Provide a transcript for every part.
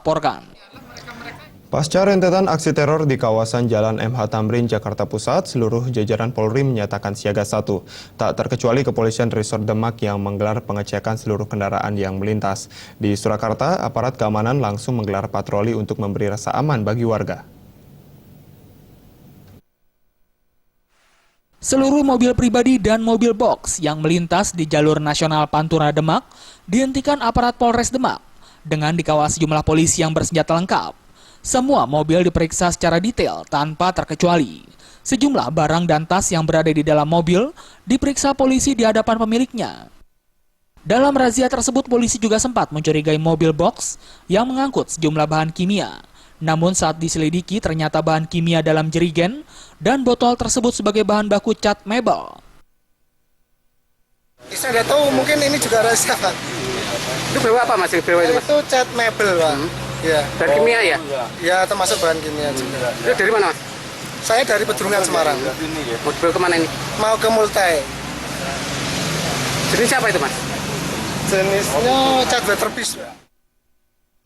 melaporkan. Pasca rentetan aksi teror di kawasan Jalan MH Tamrin, Jakarta Pusat, seluruh jajaran Polri menyatakan siaga 1. Tak terkecuali Kepolisian Resort Demak yang menggelar pengecekan seluruh kendaraan yang melintas. Di Surakarta, aparat keamanan langsung menggelar patroli untuk memberi rasa aman bagi warga. Seluruh mobil pribadi dan mobil box yang melintas di jalur nasional Pantura Demak dihentikan aparat Polres Demak dengan dikawal sejumlah polisi yang bersenjata lengkap. Semua mobil diperiksa secara detail tanpa terkecuali. Sejumlah barang dan tas yang berada di dalam mobil diperiksa polisi di hadapan pemiliknya. Dalam razia tersebut, polisi juga sempat mencurigai mobil box yang mengangkut sejumlah bahan kimia. Namun saat diselidiki ternyata bahan kimia dalam jerigen dan botol tersebut sebagai bahan baku cat mebel. Saya nggak tahu, mungkin ini juga rahasia, Pak. Itu bawa apa, Mas? Bawa itu, Mas? Itu cat mebel, Pak. Ya. Dari kimia ya? Ya, termasuk bahan kimia juga. Itu dari mana, Mas? Saya dari Pedurungan Semarang. Mau dibawa kemana ini? Mau ke Multai. Jenis apa itu, Mas? Jenisnya cat waterpiece, Pak.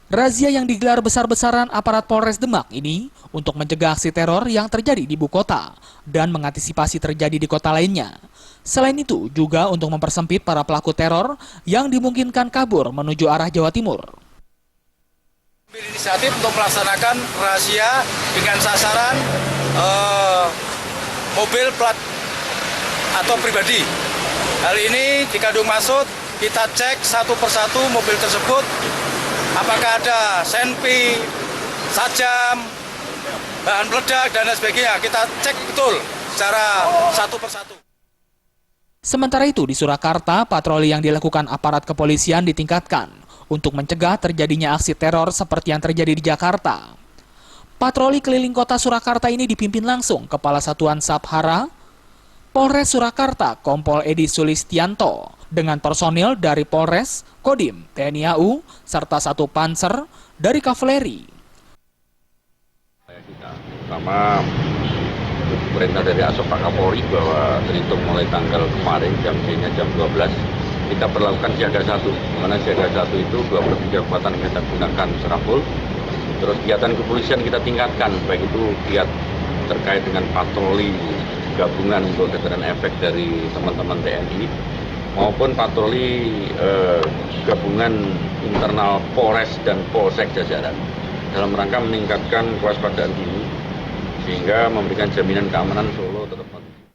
Razia yang digelar besar-besaran aparat Polres Demak ini untuk mencegah aksi teror yang terjadi di ibu kota dan mengantisipasi terjadi di kota lainnya. Selain itu juga untuk mempersempit para pelaku teror yang dimungkinkan kabur menuju arah Jawa Timur. Inisiatif untuk melaksanakan razia dengan sasaran mobil plat atau pribadi. Hal ini dikandung maksud kita cek satu persatu mobil tersebut apakah ada senpi, sajam, bahan peledak dan lain sebagainya. Kita cek betul secara satu persatu. Sementara itu di Surakarta, patroli yang dilakukan aparat kepolisian ditingkatkan untuk mencegah terjadinya aksi teror seperti yang terjadi di Jakarta. Patroli keliling kota Surakarta ini dipimpin langsung Kepala Satuan Sabhara Polres Surakarta Kompol Edi Sulistianto dengan personil dari Polres, Kodim, TNI AU, serta 1 Panzer dari Kavaleri. Pertama, perintah dari Asop Pak Kapolri bahwa terhitung mulai tanggal kemarin jam 12 kita berlakukan siaga 1, mana siaga 1 itu 23 kekuatan kita gunakan secara full. Terus kegiatan kepolisian kita tingkatkan, baik itu giat terkait dengan patroli gabungan untuk deteran efek dari teman-teman TNI maupun patroli gabungan internal Polres dan Polsek jajaran dalam rangka meningkatkan kewaspadaan dini sehingga memberikan jaminan keamanan Solo tetap kondusif.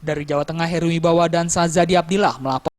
Dari Jawa Tengah, Heru Wibawa dan Sazadi Abdillah melapor.